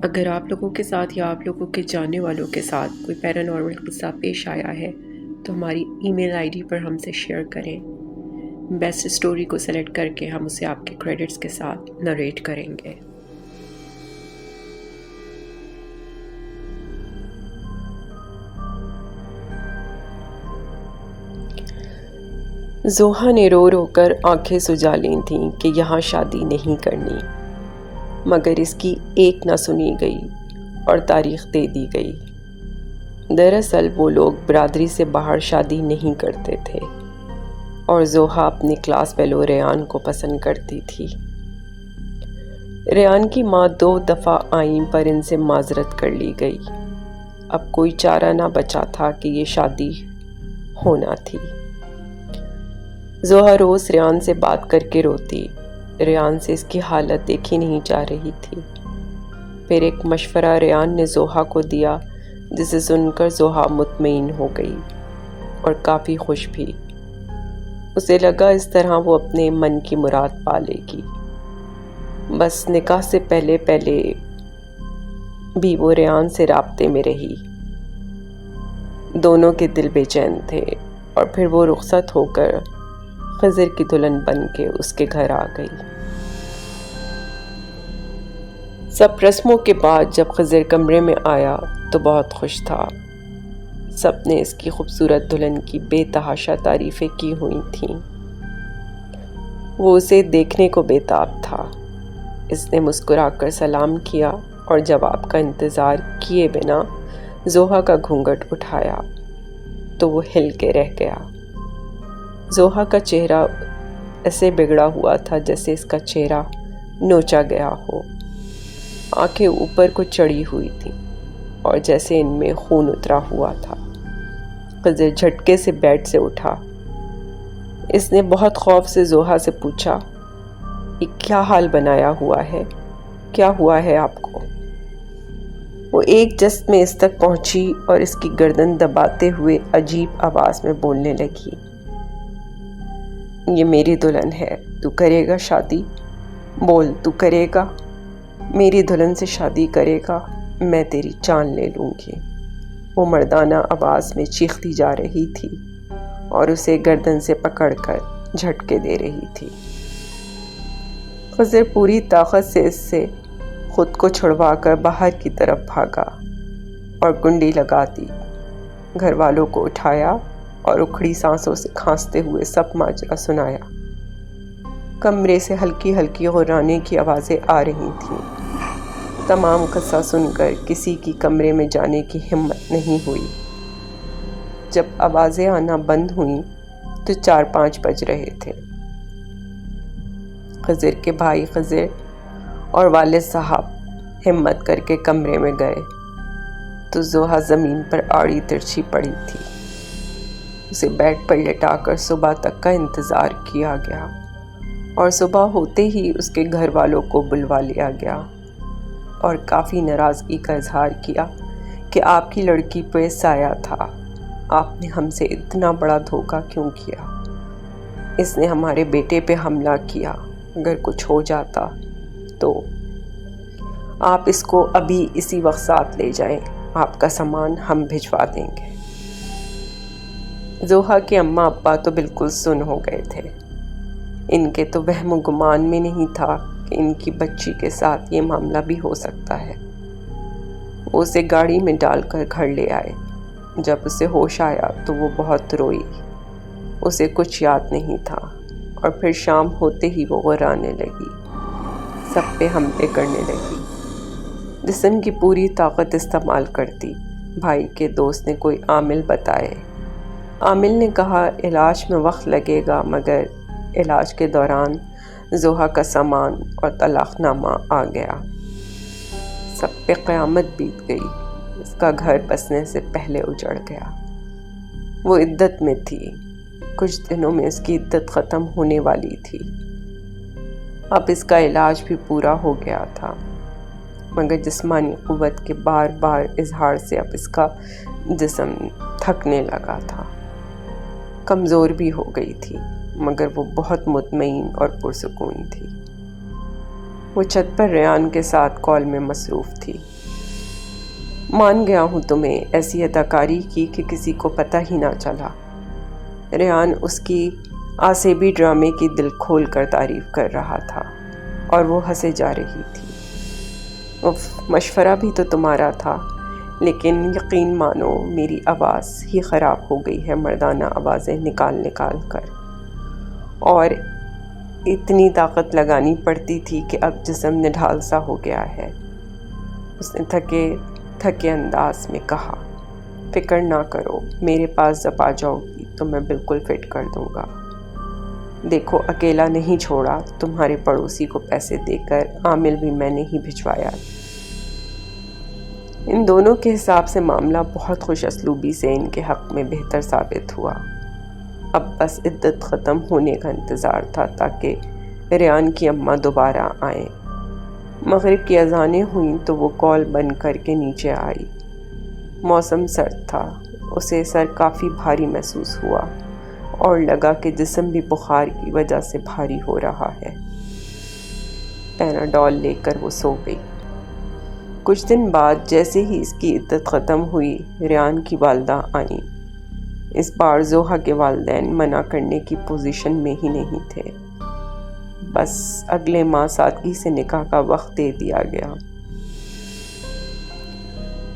اگر آپ لوگوں کے ساتھ یا آپ لوگوں کے جاننے والوں کے ساتھ کوئی پیرانارمل قصہ پیش آیا ہے تو ہماری ای میل آئی ڈی پر ہم سے شیئر کریں۔ بیسٹ اسٹوری کو سلیکٹ کر کے ہم اسے آپ کے کریڈٹس کے ساتھ نریٹ کریں گے۔ زوہا نے رو رو کر آنکھیں سجا لی تھیں کہ یہاں شادی نہیں کرنی، مگر اس کی ایک نہ سنی گئی اور تاریخ دے دی گئی۔ دراصل وہ لوگ برادری سے باہر شادی نہیں کرتے تھے اور زوہا اپنی کلاس فیلو ریان کو پسند کرتی تھی۔ ریان کی ماں 2 دفعہ آئیں پر ان سے معذرت کر لی گئی۔ اب کوئی چارہ نہ بچا تھا کہ یہ شادی ہونا تھی۔ زوہا روز ریان سے بات کر کے روتی۔ ریان سے اس کی حالت دیکھی نہیں جا رہی تھی۔ پھر ایک مشورہ ریان نے زوہا کو دیا جسے سن کر زوہا مطمئن ہو گئی اور کافی خوش بھی۔ اسے لگا اس طرح وہ اپنے من کی مراد پا لے گی۔ بس نکاح سے پہلے بھی وہ ریان سے رابطے میں رہی۔ دونوں کے دل بے چین تھے اور پھر وہ رخصت ہو کر خضر کی دلہن بن کے اس کے گھر آ گئی۔ سب رسموں کے بعد جب خضر کمرے میں آیا تو بہت خوش تھا۔ سب نے اس کی خوبصورت دلہن کی بے تحاشا تعریفیں کی ہوئی تھیں۔ وہ اسے دیکھنے کو بے تاب تھا۔ اس نے مسکرا کر سلام کیا اور جواب کا انتظار کیے بنا زوہا کا گھونگھٹ اٹھایا تو وہ ہل کے رہ گیا۔ زوہا کا چہرہ ایسے بگڑا ہوا تھا جیسے اس کا چہرہ نوچا گیا ہو۔ آنکھیں اوپر کو چڑھی ہوئی تھیں اور جیسے ان میں خون اترا ہوا تھا۔ خضر جھٹکے سے بیڈ سے اٹھا۔ اس نے بہت خوف سے زوہا سے پوچھا، یہ کیا حال بنایا ہوا ہے؟ کیا ہوا ہے آپ کو؟ وہ ایک جست میں اس تک پہنچی اور اس کی گردن دباتے ہوئے عجیب آواز میں بولنے لگی، یہ میری دلہن ہے، تو کرے گا شادی؟ بول، تو کرے گا؟ میری دلہن سے شادی کرے گا؟ میں تیری جان لے لوں گی۔ وہ مردانہ آواز میں چیختی جا رہی تھی اور اسے گردن سے پکڑ کر جھٹکے دے رہی تھی۔ خضر پوری طاقت سے اس سے خود کو چھڑوا کر باہر کی طرف بھاگا اور کنڈی لگا دی۔ گھر والوں کو اٹھایا اور اکھڑی سانسوں سے کھانستے ہوئے سب ماجرا سنایا۔ کمرے سے ہلکی ہلکی غرانے کی آوازیں آ رہی تھیں۔ تمام قصہ سن کر کسی کی کمرے میں جانے کی ہمت نہیں ہوئی۔ جب آوازیں آنا بند ہوئیں تو 4-5 بج رہے تھے۔ خضر کے بھائی خضر اور والد صاحب ہمت کر کے کمرے میں گئے تو زوہا زمین پر آڑی ترچھی پڑی تھی۔ اسے بیڈ پر لٹا کر صبح تک کا انتظار کیا گیا اور صبح ہوتے ہی اس کے گھر والوں کو بلوا لیا گیا اور کافی ناراضگی کا اظہار کیا کہ آپ کی لڑکی پہ سایہ تھا، آپ نے ہم سے اتنا بڑا دھوکہ کیوں کیا؟ اس نے ہمارے بیٹے پہ حملہ کیا، اگر کچھ ہو جاتا تو آپ اس کو ابھی اسی وقت ساتھ لے جائیں، آپ کا سامان ہم بھجوا دیں گے۔ زوہا کے اماں ابا تو بالکل سن ہو گئے تھے۔ ان کے تو وہم و گمان میں نہیں تھا کہ ان کی بچی کے ساتھ یہ معاملہ بھی ہو سکتا ہے۔ وہ اسے گاڑی میں ڈال کر گھر لے آئے۔ جب اسے ہوش آیا تو وہ بہت روئی۔ اسے کچھ یاد نہیں تھا اور پھر شام ہوتے ہی وہ غرانے لگی، سب پہ حملے کرنے لگی، جسم کی پوری طاقت استعمال کرتی۔ بھائی کے دوست نے کوئی عامل بتائے۔ عامل نے کہا علاج میں وقت لگے گا، مگر علاج کے دوران زوہا کا سامان اور طلاق نامہ آ گیا۔ سب پہ قیامت بیت گئی۔ اس کا گھر بسنے سے پہلے اجڑ گیا۔ وہ عدت میں تھی۔ کچھ دنوں میں اس کی عدت ختم ہونے والی تھی۔ اب اس کا علاج بھی پورا ہو گیا تھا، مگر جسمانی قوت کے بار بار اظہار سے اب اس کا جسم تھکنے لگا تھا۔ کمزور بھی ہو گئی تھی، مگر وہ بہت مطمئن اور پرسکون تھی۔ وہ چھت پر ریان کے ساتھ کال میں مصروف تھی۔ مان گیا ہوں تمہیں ایسی اداکاری کی کہ کسی کو پتہ ہی نہ چلا۔ ریان اس کی آسیبی ڈرامے کی دل کھول کر تعریف کر رہا تھا اور وہ ہنسے جا رہی تھی۔ مشورہ بھی تو تمہارا تھا، لیکن یقین مانو میری آواز ہی خراب ہو گئی ہے مردانہ آوازیں نکال کر، اور اتنی طاقت لگانی پڑتی تھی کہ اب جسم نڈھال سا ہو گیا ہے۔ اس نے تھکے انداز میں کہا، فکر نہ کرو، میرے پاس جب آ جاؤ گی تو میں بالکل فٹ کر دوں گا۔ دیکھو اکیلا نہیں چھوڑا، تمہارے پڑوسی کو پیسے دے کر عامل بھی میں نے ہی بھجوایا۔ ان دونوں کے حساب سے معاملہ بہت خوش اسلوبی سے ان کے حق میں بہتر ثابت ہوا۔ اب بس عدت ختم ہونے کا انتظار تھا تاکہ ریان کی اماں دوبارہ آئیں۔ مغرب کی اذانیں ہوئیں تو وہ کال بند کر کے نیچے آئی۔ موسم سرد تھا، اسے سر کافی بھاری محسوس ہوا اور لگا کہ جسم بھی بخار کی وجہ سے بھاری ہو رہا ہے۔ پیناڈول لے کر وہ سو گئی۔ کچھ دن بعد جیسے ہی اس کی عدت ختم ہوئی، ریان کی والدہ آئیں۔ اس بار زوہا کے والدین منع کرنے کی پوزیشن میں ہی نہیں تھے، بس اگلے ماہ سادگی سے نکاح کا وقت دے دیا گیا۔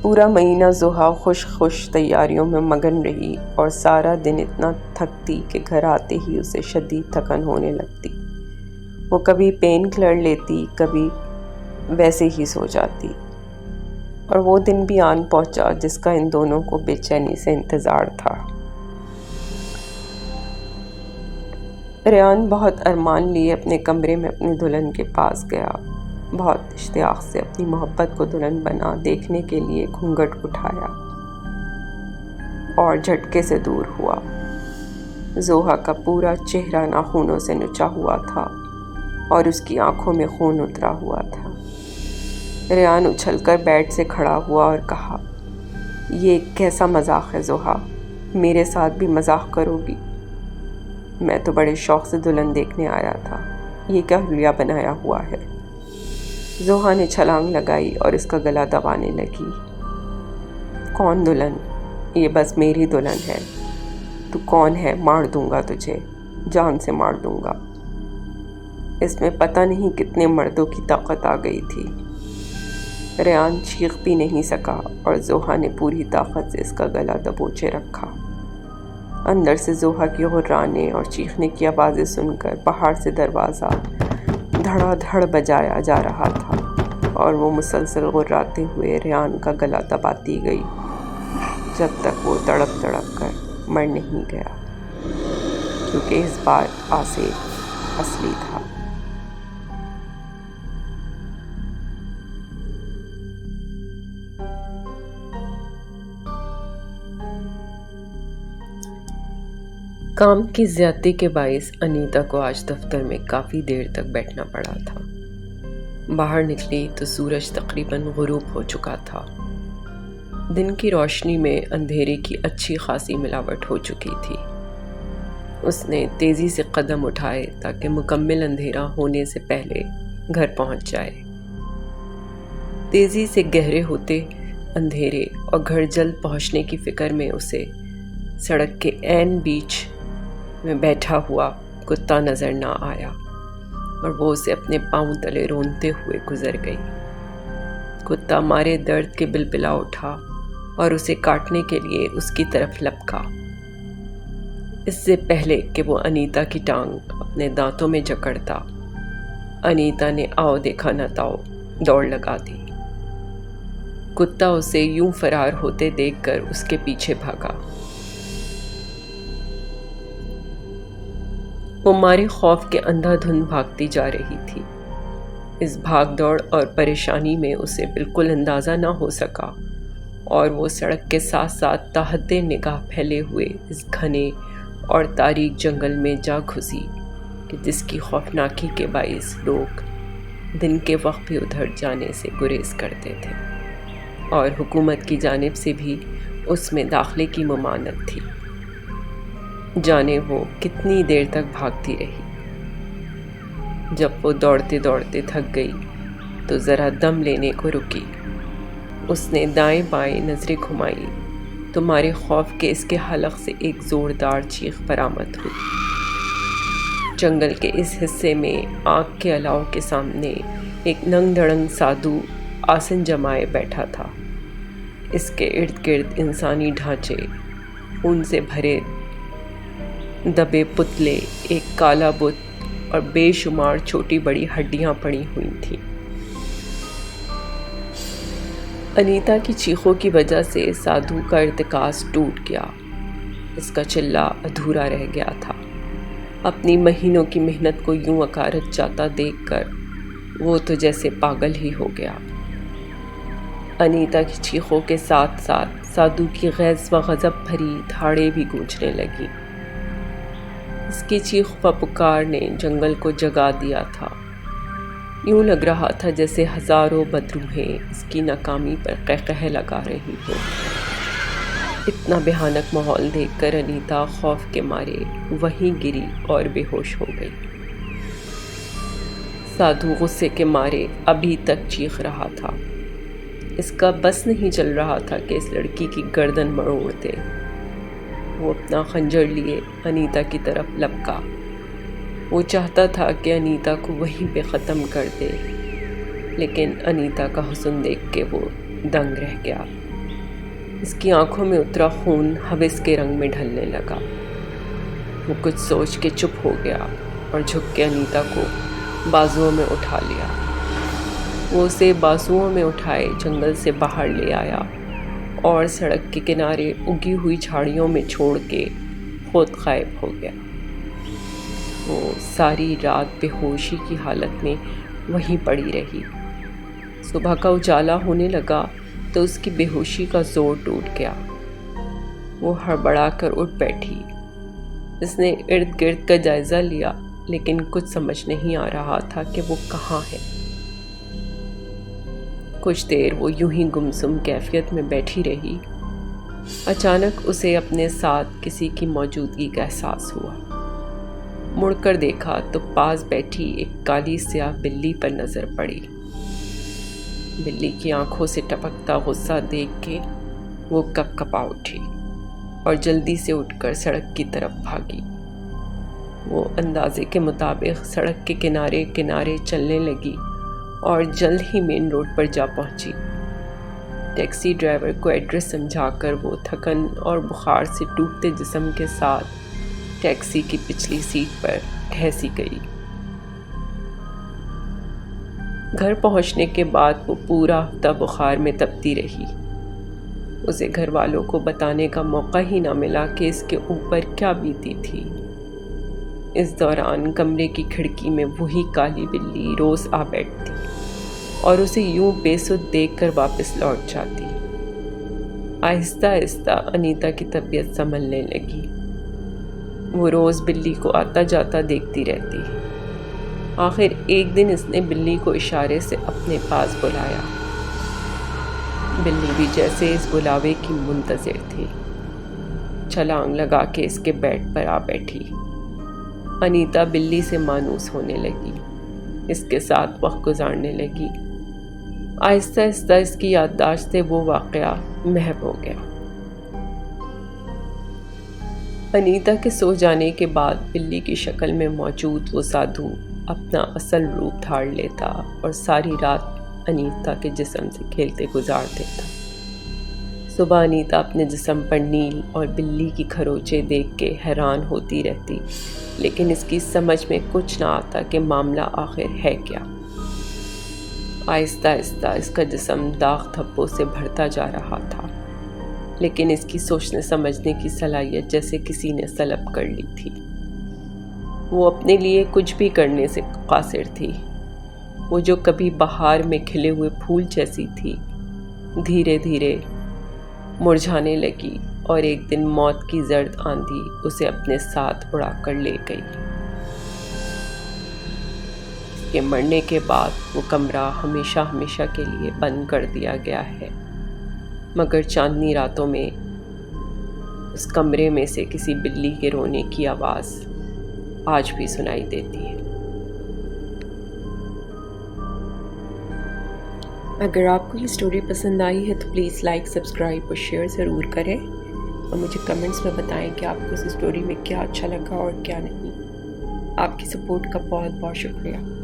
پورا مہینہ زوہا خوش تیاریوں میں مگن رہی اور سارا دن اتنا تھکتی کہ گھر آتے ہی اسے شدید تھکن ہونے لگتی۔ وہ کبھی پین کلر لیتی، کبھی ویسے ہی سو جاتی، اور وہ دن بھی آن پہنچا جس کا ان دونوں کو بے چینی سے انتظار تھا۔ ریان بہت ارمان لیے اپنے کمرے میں اپنی دلہن کے پاس گیا، بہت اشتیاق سے اپنی محبت کو دلہن بنا دیکھنے کے لیے گھونگھٹ اٹھایا اور جھٹکے سے دور ہوا۔ زوہا کا پورا چہرہ ناخنوں سے نچا ہوا تھا اور اس کی آنکھوں میں خون اترا ہوا تھا۔ ریان اچھل کر بیڈ سے کھڑا ہوا اور کہا، یہ کیسا مذاق ہے زوہا؟ میرے ساتھ بھی مذاق کرو گی؟ میں تو بڑے شوق سے دلہن دیکھنے آیا تھا، یہ کیا حلیہ بنایا ہوا ہے؟ زوہا نے چھلانگ لگائی اور اس کا گلا دبانے لگی۔ کون دلہن؟ یہ بس میری دلہن ہے۔ تو کون ہے؟ مار دوں گا تجھے، جان سے مار دوں گا۔ اس میں پتہ نہیں کتنے مردوں کی طاقت آ گئی تھی۔ ریان چیخ بھی نہیں سکا اور زوہا نے پوری طاقت سے اس کا گلا دبوچے رکھا۔ اندر سے زوہا کی غرانے اور چیخنے کی آوازیں سن کر باہر سے دروازہ دھڑا دھڑ بجایا جا رہا تھا اور وہ مسلسل غراتے ہوئے ریان کا گلا دباتی گئی جب تک وہ تڑپ کر مر نہیں گیا، کیونکہ اس بار آصف اصلی تھا۔ کام کی زیادتی کے باعث انیتا کو آج دفتر میں کافی دیر تک بیٹھنا پڑا تھا۔ باہر نکلی تو سورج تقریباً غروب ہو چکا تھا۔ دن کی روشنی میں اندھیرے کی اچھی خاصی ملاوٹ ہو چکی تھی۔ اس نے تیزی سے قدم اٹھائے تاکہ مکمل اندھیرا ہونے سے پہلے گھر پہنچ جائے۔ تیزی سے گہرے ہوتے اندھیرے اور گھر جلد پہنچنے کی فکر میں اسے سڑک کے عین بیچ میں بیٹھا ہوا کتا نظر نہ آیا اور وہ اسے اپنے پاؤں تلے رونتے ہوئے گزر گئی۔ کتا مارے درد کے بلبلا اٹھا اور اسے کاٹنے کے لیے اس کی طرف لپکا۔ اس سے پہلے کہ وہ انیتا کی ٹانگ اپنے دانتوں میں جکڑتا، انیتا نے آؤ دیکھا نہ تاؤ دوڑ لگا دی۔ کتا اسے یوں فرار ہوتے دیکھ کر اس کے پیچھے بھاگا۔ وہ مارے خوف کے اندھا دھند بھاگتی جا رہی تھی۔ اس بھاگ دوڑ اور پریشانی میں اسے بالکل اندازہ نہ ہو سکا اور وہ سڑک کے ساتھ ساتھ تاحد نگاہ پھیلے ہوئے اس گھنے اور تاریک جنگل میں جا گھسی کہ جس کی خوفناکی کے باعث لوگ دن کے وقت بھی ادھر جانے سے گریز کرتے تھے اور حکومت کی جانب سے بھی اس میں داخلے کی ممانعت تھی۔ جانے وہ کتنی دیر تک بھاگتی رہی۔ جب وہ دوڑتے دوڑتے تھک گئی تو ذرا دم لینے کو رکی۔ اس نے دائیں بائیں نظریں گھمائی تو مارے خوف کے اس کے حلق سے ایک زوردار چیخ برآمد ہوئی۔ جنگل کے اس حصے میں آگ کے الاؤ کے سامنے ایک ننگ دھڑنگ سادھو آسن جمائے بیٹھا تھا۔ اس کے ارد گرد انسانی ڈھانچے، خون سے بھرے دبے پتلے، ایک کالا بت اور بے شمار چھوٹی بڑی ہڈیاں پڑی ہوئی تھیں۔ انیتا کی چیخوں کی وجہ سے سادھو کا ارتکاز ٹوٹ گیا۔ اس کا چلہ ادھورا رہ گیا تھا۔ اپنی مہینوں کی محنت کو یوں اکارت جاتا دیکھ کر وہ تو جیسے پاگل ہی ہو گیا۔ انیتا کی چیخوں کے ساتھ ساتھ سادھو کی غیظ و غضب بھری دھاڑیں بھی گونجنے لگیں۔ اس کی چیخ و پکار نے جنگل کو جگا دیا تھا۔ یوں لگ رہا تھا جیسے ہزاروں بدروحیں اس کی ناکامی پر قہقہے لگا رہی ہوں۔ اتنا بھیانک ماحول دیکھ کر انیتا خوف کے مارے وہیں گری اور بے ہوش ہو گئی۔ سادھو غصے کے مارے ابھی تک چیخ رہا تھا۔ اس کا بس نہیں چل رہا تھا کہ اس لڑکی کی گردن مروڑ دے۔ وہ اپنا خنجر لیے انیتا کی طرف لپکا۔ وہ چاہتا تھا کہ انیتا کو وہیں پہ ختم کر دے، لیکن انیتا کا حسن دیکھ کے وہ دنگ رہ گیا۔ اس کی آنکھوں میں اترا خون حوث کے رنگ میں ڈھلنے لگا۔ وہ کچھ سوچ کے چپ ہو گیا اور جھک کے انیتا کو بازوؤں میں اٹھا لیا۔ وہ اسے بازوؤں میں اٹھائے جنگل سے باہر لے آیا اور سڑک کے کنارے اگی ہوئی جھاڑیوں میں چھوڑ کے خود غائب ہو گیا۔ وہ ساری رات بے ہوشی کی حالت میں وہیں پڑی رہی۔ صبح کا اجالا ہونے لگا تو اس کی بے ہوشی کا زور ٹوٹ گیا۔ وہ ہڑبڑا کر اٹھ بیٹھی۔ اس نے ارد گرد کا جائزہ لیا، لیکن کچھ سمجھ نہیں آ رہا تھا کہ وہ کہاں ہے۔ کچھ دیر وہ یوں ہی گمسم کیفیت میں بیٹھی رہی۔ اچانک اسے اپنے ساتھ کسی کی موجودگی کا احساس ہوا۔ مڑ کر دیکھا تو پاس بیٹھی ایک کالی سیاہ بلی پر نظر پڑی۔ بلی کی آنکھوں سے ٹپکتا غصہ دیکھ کے وہ کپ کپا اٹھی اور جلدی سے اٹھ کر سڑک کی طرف بھاگی۔ وہ اندازے کے مطابق سڑک کے کنارے کنارے چلنے لگی اور جلد ہی مین روڈ پر جا پہنچی۔ ٹیکسی ڈرائیور کو ایڈریس سمجھا کر وہ تھکن اور بخار سے ٹوٹتے جسم کے ساتھ ٹیکسی کی پچھلی سیٹ پر ٹھہسی گئی۔ گھر پہنچنے کے بعد وہ پورا ہفتہ بخار میں تپتی رہی۔ اسے گھر والوں کو بتانے کا موقع ہی نہ ملا کہ اس کے اوپر کیا بیتی تھی۔ اس دوران کمرے کی کھڑکی میں وہی کالی بلی روز آ بیٹھتی اور اسے یوں بے سدھ دیکھ کر واپس لوٹ جاتی۔ آہستہ آہستہ انیتا کی طبیعت سنبھلنے لگی۔ وہ روز بلی کو آتا جاتا دیکھتی رہتی۔ آخر ایک دن اس نے بلی کو اشارے سے اپنے پاس بلایا۔ بلی بھی جیسے اس بلاوے کی منتظر تھی، چھلانگ لگا کے اس کے بیڈ پر آ بیٹھی۔ انیتا بلی سے مانوس ہونے لگی، اس کے ساتھ وقت گزارنے لگی۔ آہستہ آہستہ اس کی یادداشت سے وہ واقعہ محو ہو گیا۔ انیتا کے سو جانے کے بعد بلی کی شکل میں موجود وہ سادھو اپنا اصل روپ دھار لیتا اور ساری رات انیتا کے جسم سے کھیلتے گزار دیتا۔ صبح انیتا اپنے جسم پر نیل اور بلی کی کھروچیں دیکھ کے حیران ہوتی رہتی، لیکن اس کی سمجھ میں کچھ نہ آتا کہ معاملہ آخر ہے کیا۔ آہستہ آہستہ اس کا جسم داغ دھبوں سے بھرتا جا رہا تھا، لیکن اس کی سوچنے سمجھنے کی صلاحیت جیسے کسی نے سلب کر لی تھی۔ وہ اپنے لیے کچھ بھی کرنے سے قاصر تھی۔ وہ جو کبھی بہار میں کھلے ہوئے پھول جیسی تھی، دھیرے دھیرے مرجھانے لگی اور ایک دن موت کی زرد آندھی اسے اپنے ساتھ اڑا کر لے گئی۔ اس کے مرنے کے بعد وہ کمرہ ہمیشہ ہمیشہ کے لیے بند کر دیا گیا ہے، مگر چاندنی راتوں میں اس کمرے میں سے کسی بلی کے رونے کی آواز آج بھی سنائی دیتی ہے۔ اگر آپ کو یہ سٹوری پسند آئی ہے تو پلیز لائک، سبسکرائب اور شیئر ضرور کریں، اور مجھے کمنٹس میں بتائیں کہ آپ کو اس سٹوری میں کیا اچھا لگا اور کیا نہیں۔ آپ کی سپورٹ کا بہت بہت شکریہ۔